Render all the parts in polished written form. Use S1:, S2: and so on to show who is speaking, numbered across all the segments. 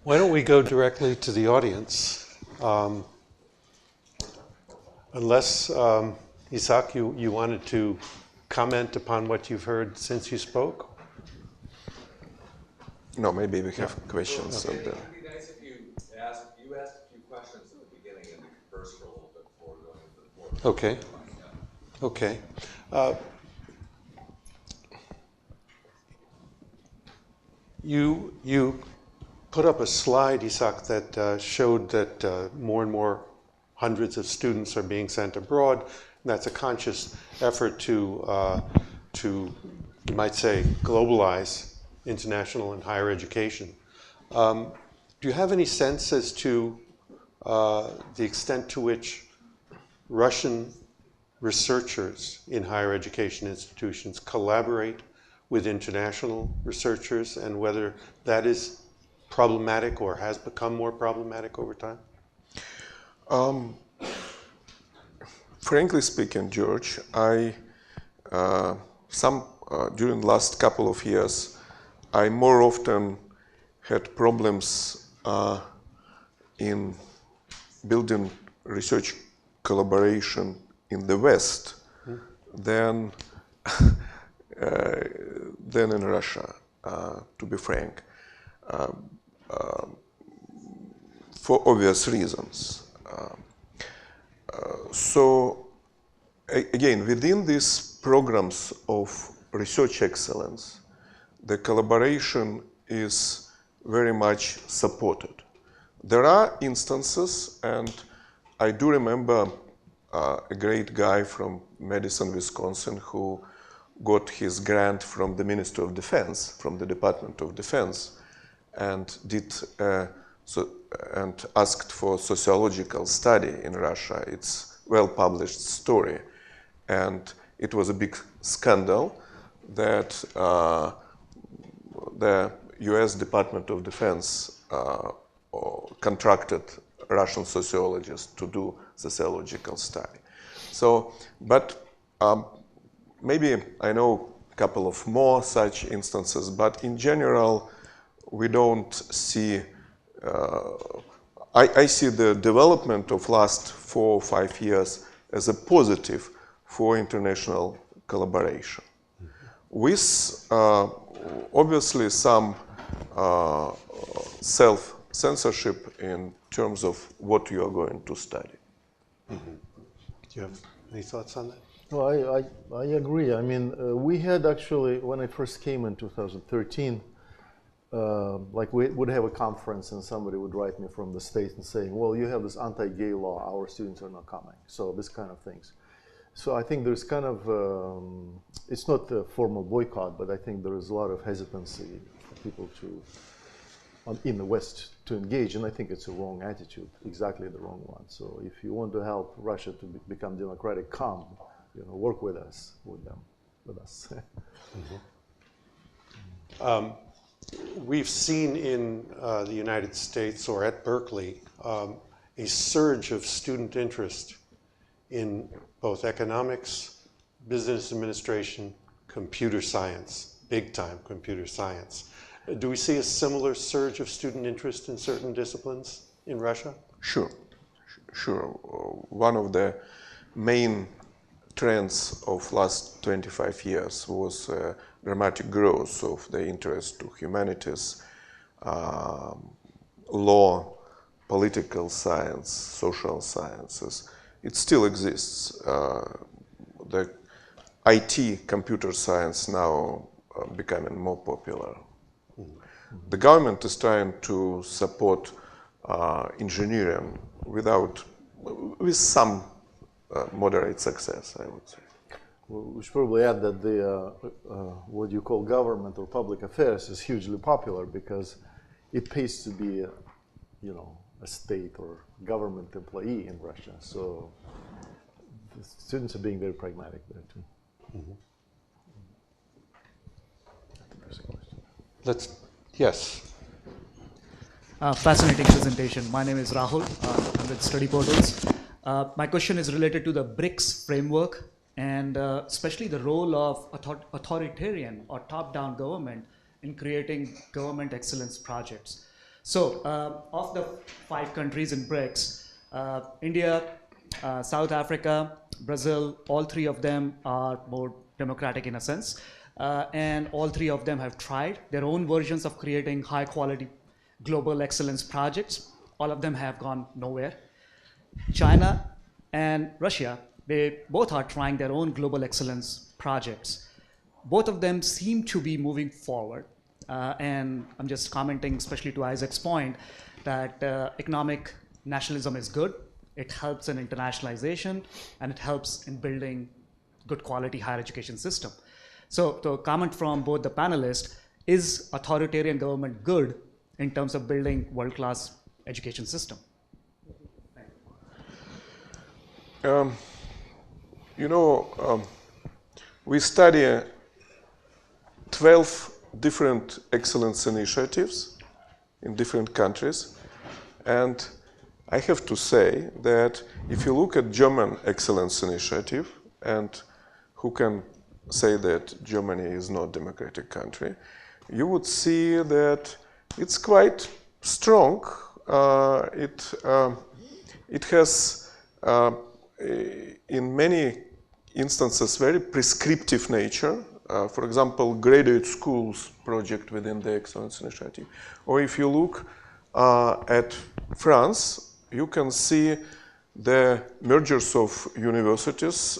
S1: Why don't we go directly to the audience? Unless, Isak, you wanted to comment upon what you've heard since you spoke?
S2: No, maybe we have questions.
S3: Okay. It would be nice if you asked a few questions at the beginning and conversed for a little bit before going into the board.
S1: Okay. Okay. You put up a slide, Isak, that showed that more and more hundreds of students are being sent abroad. And that's a conscious effort to, you might say, globalize international and higher education. Do you have any sense as to the extent to which Russian researchers in higher education institutions collaborate with international researchers, and whether that is problematic or has become more problematic over time?
S2: Frankly speaking, George, during the last couple of years, I more often had problems in building research collaboration in the West than in Russia, to be frank, for obvious reasons. So again, within these programs of research excellence, the collaboration is very much supported. There are instances, and I do remember a great guy from Madison, Wisconsin, who got his grant from the Ministry of Defense, from the Department of Defense, and and asked for sociological study in Russia. It's a well-published story, and it was a big scandal that the US Department of Defense contracted Russian sociologists to do sociological study. So, but maybe I know a couple of more such instances, but in general, we don't see, I see the development of last 4 or 5 years as a positive for international collaboration. With obviously some self-censorship in terms of what you are going to study.
S1: Do you have any thoughts on that?
S4: Well, I agree. I mean, we had actually, when I first came in 2013, like we would have a conference and somebody would write me from the States and saying, well, you have this anti-gay law, our students are not coming. So this kind of things. So I think there's kind of, it's not a formal boycott, but I think there is a lot of hesitancy for people to, in the West, to engage. And I think it's a wrong attitude, exactly the wrong one. So if you want to help Russia to become democratic, come, work with us, with us.
S1: We've seen in the United States, or at Berkeley, a surge of student interest in both economics, business administration, computer science, big-time computer science. Do we see a similar surge of student interest in certain disciplines in Russia?
S2: Sure. One of the main trends of last 25 years was dramatic growth of the interest to humanities, law, political science, social sciences. It still exists. The IT, computer science, now becoming more popular. The government is trying to support engineering with some moderate success, I would say.
S4: Well, we should probably add that the what you call government or public affairs is hugely popular because it pays to be, a state or government employee in Russia. So the students are being very pragmatic there too. I think there's a question.
S1: Yes.
S5: Fascinating presentation. My name is Rahul. I'm with Study Portals. My question is related to the BRICS framework and especially the role of authoritarian or top-down government in creating government excellence projects. So, of the 5 countries in BRICS, India, South Africa, Brazil, all 3 of them are more democratic in a sense. And all 3 of them have tried their own versions of creating high quality global excellence projects. All of them have gone nowhere. China and Russia, they both are trying their own global excellence projects. Both of them seem to be moving forward. And I'm just commenting, especially to Isak's point, that economic nationalism is good. It helps in internationalization, and it helps in building good quality higher education system. So to comment from both the panelists, is authoritarian government good in terms of building world-class education system?
S2: We study 12 different excellence initiatives in different countries, and I have to say that if you look at German excellence initiative, and who can say that Germany is not a democratic country, you would see that it's quite strong. It has, in many instances, very prescriptive nature. For example, graduate schools project within the excellence initiative. Or if you look at France, you can see the mergers of universities.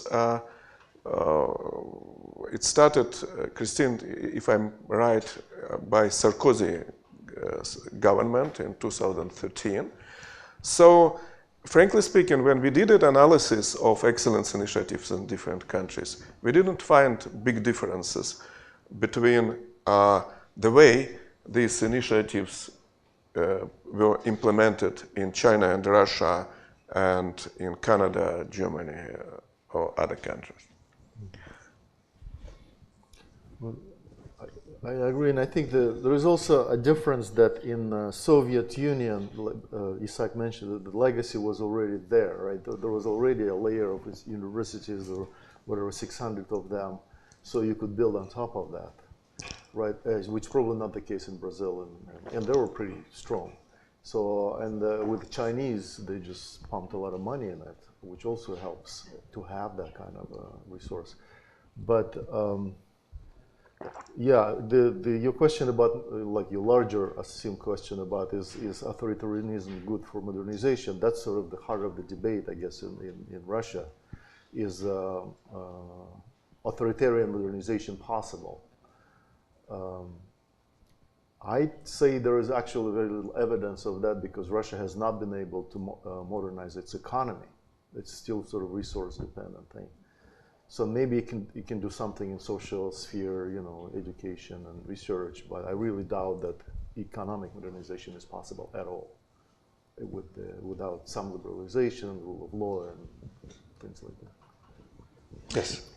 S2: It started, Christine, if I'm right, by Sarkozy government in 2013. So, frankly speaking, when we did an analysis of excellence initiatives in different countries, we didn't find big differences between the way these initiatives were implemented in China and Russia and in Canada, Germany, or other countries.
S4: Well, I agree, and I think there is also a difference that in Soviet Union, Isak mentioned that the legacy was already there, right? There was already a layer of universities, or whatever, 600 of them, so you could build on top of that, right? Which probably not the case in Brazil, and they were pretty strong. So, and with the Chinese, they just pumped a lot of money in it, which also helps to have that kind of resource. But yeah, your question about, like your larger assumed question about is authoritarianism good for modernization? That's sort of the heart of the debate, I guess, in Russia. Is authoritarian modernization possible? I'd say there is actually very little evidence of that because Russia has not been able to modernize its economy. It's still sort of resource dependent thing. So maybe it can do something in social sphere, you know, education and research, but I really doubt that economic modernization is possible at all without some liberalization, rule of law, and things like that.
S1: Yes.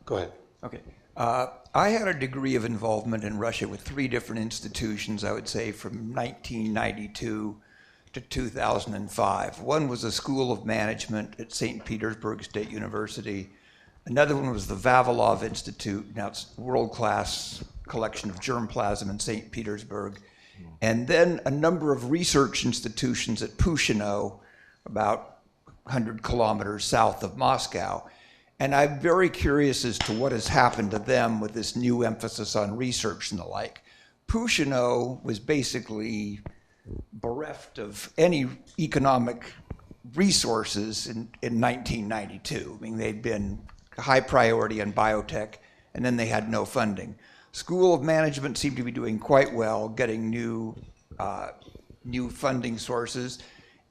S1: Go ahead.
S6: Okay. I had a degree of involvement in Russia with 3 different institutions, I would say, from 1992 to 2005. One was a School of Management at St. Petersburg State University. Another one was the Vavilov Institute. Now it's a world-class collection of germplasm in St. Petersburg. And then a number of research institutions at Pushino, about 100 kilometers south of Moscow. And I'm very curious as to what has happened to them with this new emphasis on research and the like. Pushino was basically bereft of any economic resources in 1992. I mean, they'd been high priority in biotech, and then they had no funding. School of Management seemed to be doing quite well, getting new funding sources,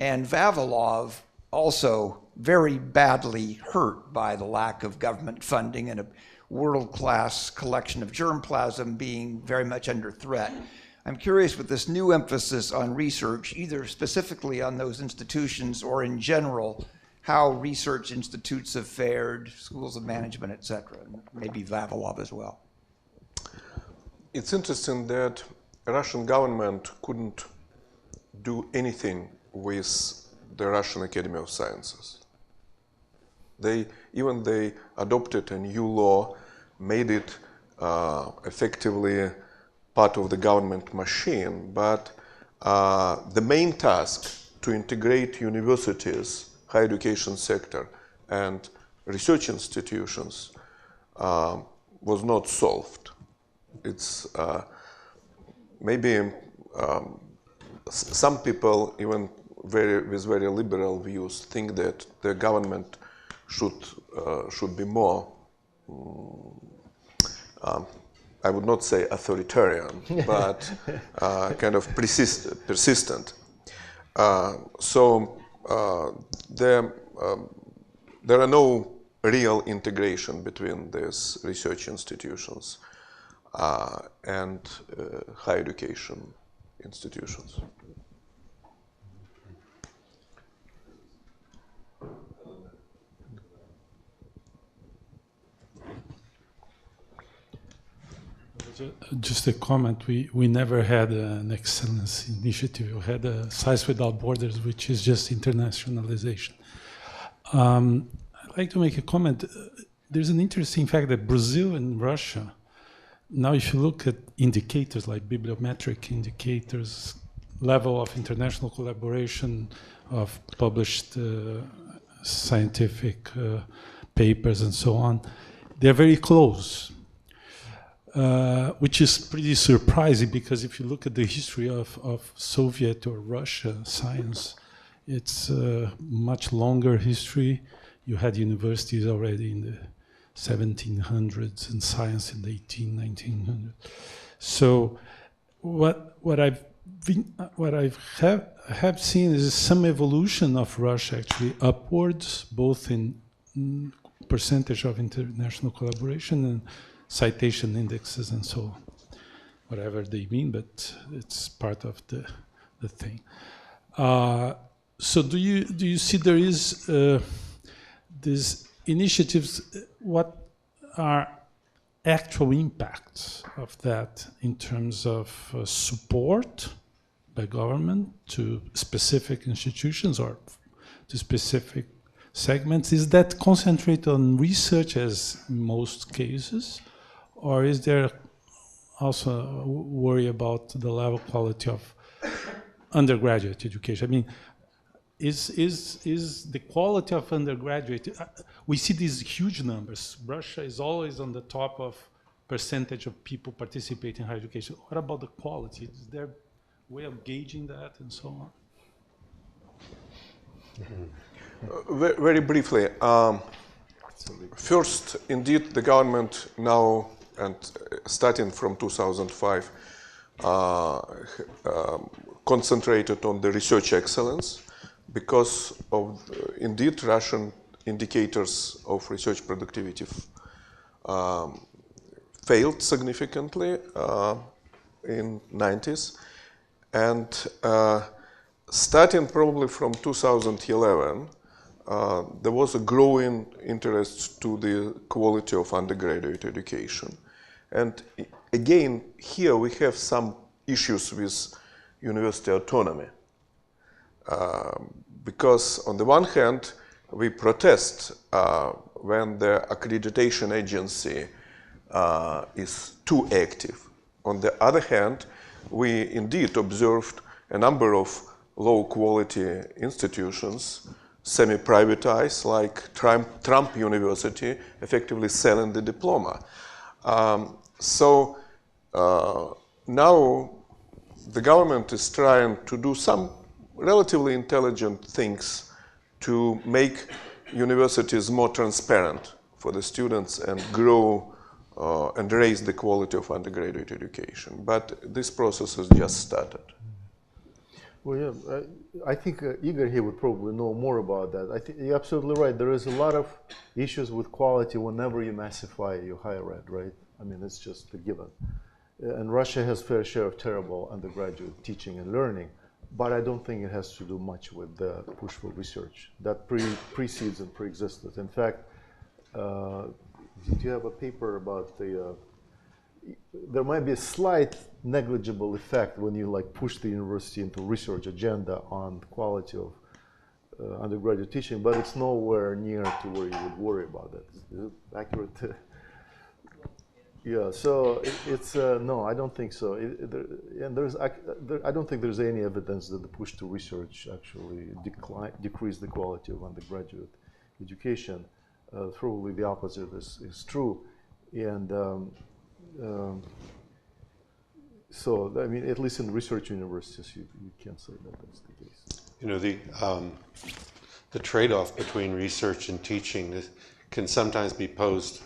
S6: and Vavilov also very badly hurt by the lack of government funding and a world-class collection of germplasm being very much under threat. I'm curious, with this new emphasis on research, either specifically on those institutions or in general, how research institutes have fared, schools of management, et cetera, and maybe Vavilov as well.
S2: It's interesting that the Russian government couldn't do anything with the Russian Academy of Sciences. They adopted a new law, made it effectively part of the government machine, but the main task to integrate universities, higher education sector, and research institutions was not solved. It's maybe some people, even with very liberal views, think that the government should be more, I would not say authoritarian, but kind of persistent. So there are no real integration between these research institutions and higher education institutions.
S7: Just a comment, we never had an excellence initiative. We had a Science Without Borders, which is just internationalization. I'd like to make a comment. There's an interesting fact that Brazil and Russia, now if you look at indicators like bibliometric indicators, level of international collaboration of published scientific papers and so on, they're very close. Which is pretty surprising, because if you look at the history of Soviet or Russia science, it's a much longer history. You had universities already in the 1700s and science in the 1900s. So what I have seen is some evolution of Russia actually upwards, both in percentage of international collaboration and citation indexes and so on, whatever they mean, but it's part of the thing. So do you see there is these initiatives? What are actual impacts of that in terms of support by government to specific institutions or to specific segments? Is that concentrated on research as in most cases? Or is there also a worry about the level quality of undergraduate education? I mean, is the quality of undergraduate, we see these huge numbers. Russia is always on the top of percentage of people participating in higher education. What about the quality? Is there a way of gauging that and so on?
S2: Very briefly, first, indeed, the government now, and starting from 2005, concentrated on the research excellence because of, indeed, Russian indicators of research productivity failed significantly in 90s. And starting probably from 2011, there was a growing interest to the quality of undergraduate education. And again, here we have some issues with university autonomy. Because on the one hand, we protest when the accreditation agency is too active. On the other hand, we indeed observed a number of low-quality institutions semi-privatized, like Trump University, effectively selling the diploma. So now the government is trying to do some relatively intelligent things to make universities more transparent for the students and grow and raise the quality of undergraduate education. But this process has just started.
S4: Well, yeah, I think Igor here would probably know more about that. I think you're absolutely right. There is a lot of issues with quality whenever you massify your higher ed, right? I mean, it's just a given. And Russia has fair share of terrible undergraduate teaching and learning, but I don't think it has to do much with the push for research. That precedes and pre-existed. In fact, did you have a paper about the, there might be a slight negligible effect when you like push the university into research agenda on the quality of undergraduate teaching, but it's nowhere near to where you would worry about that. Is it accurate? Yeah, so it's no, I don't think so. I don't think there's any evidence that the push to research actually decreased the quality of undergraduate education. Probably the opposite is true, and so I mean, at least in research universities, you can't say that that's the case.
S1: You know, the trade-off between research and teaching can sometimes be posed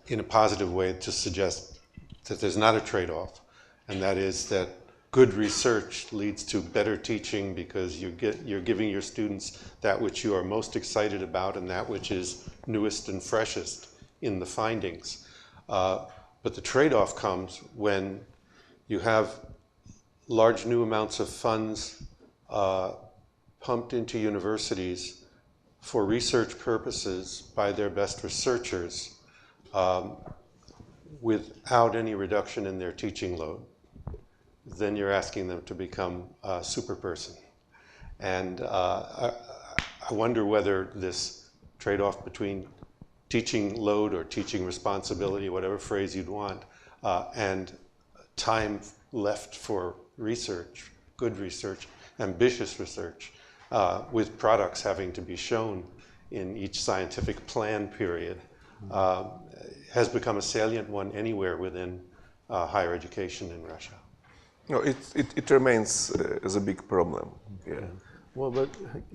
S1: in a positive way to suggest that there's not a trade-off, and that is that good research leads to better teaching because you're giving your students that which you are most excited about and that which is newest and freshest in the findings. But the trade-off comes when you have large new amounts of funds pumped into universities for research purposes by their best researchers without any reduction in their teaching load. Then you're asking them to become a super person. And I wonder whether this trade-off between teaching load or teaching responsibility, whatever phrase you'd want, and time left for research, good research, ambitious research, with products having to be shown in each scientific plan period, has become a salient one anywhere within higher education in Russia.
S2: No, it remains as a big problem. Yeah.
S4: Well, but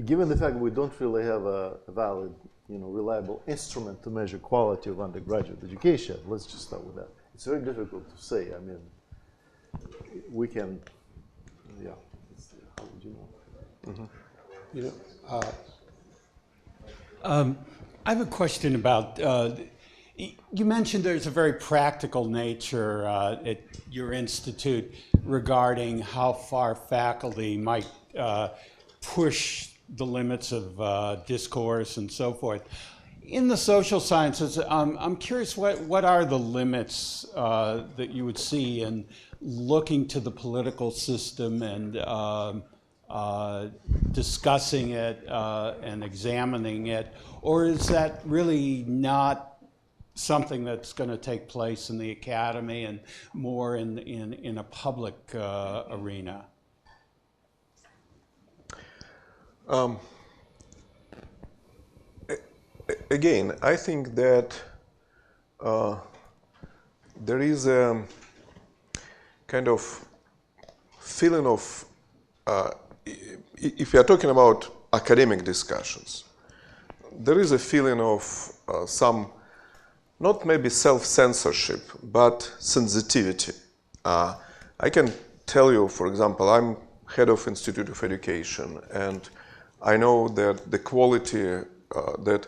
S4: given the fact that we don't really have a valid, reliable instrument to measure quality of undergraduate education, let's just start with that. It's very difficult to say. I mean, we can, yeah. How would you know?
S2: Mm-hmm.
S8: I have a question about, you mentioned there's a very practical nature at your institute regarding how far faculty might push the limits of discourse and so forth. In the social sciences, I'm curious, what are the limits that you would see in looking to the political system and discussing it and examining it, or is that really not something that's going to take place in the academy and more in a public arena?
S2: Again, I think that there is a kind of feeling of, if you are talking about academic discussions, there is a feeling of some, not maybe self-censorship, but sensitivity. I can tell you, for example, I'm head of Institute of Education, and I know that the quality, that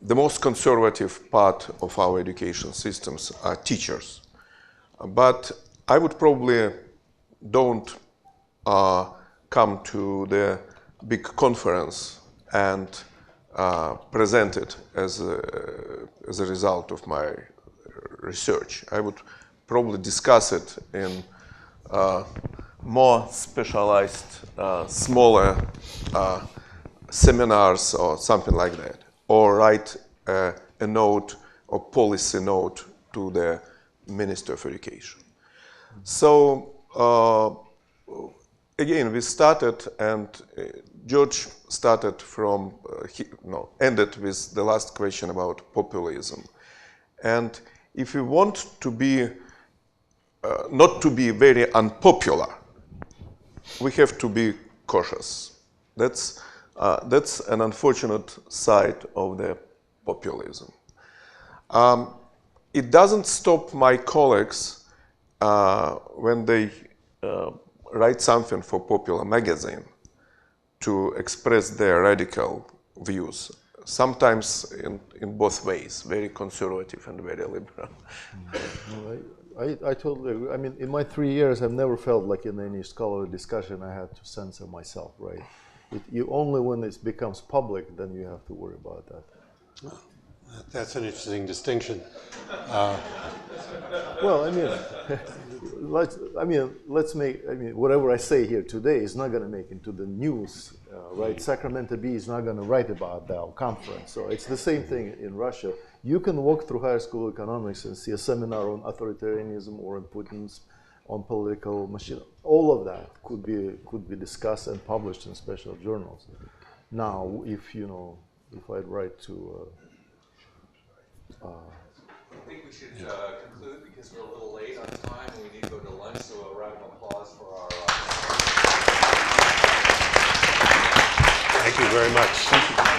S2: the most conservative part of our education systems are teachers. But I would probably don't come to the big conference and present it as a result of my research. I would probably discuss it in more specialized, smaller seminars or something like that, or write a note or policy note to the Minister of Education. So again, we started, and George started from, ended with the last question about populism. And if we want to be, not to be very unpopular, we have to be cautious. That's an unfortunate side of the populism. It doesn't stop my colleagues when they write something for Popular magazine to express their radical views, sometimes in both ways, very conservative and very liberal.
S4: I totally agree. I mean, in my 3 years, I've never felt like in any scholarly discussion I had to censor myself, right? Only when it becomes public, then you have to worry about that.
S1: Well, that's an interesting distinction.
S4: Well, whatever I say here today is not going to make into the news, right? Sacramento Bee is not going to write about that conference. So it's the same thing in Russia. You can walk through higher school economics and see a seminar on authoritarianism or on Putin's, on political machine. All of that could be discussed and published in special journals. Now, if I'd write to.
S3: I think we should conclude because we're a little late on time and we need to go to lunch. So a round of applause for our.
S1: Thank you very much.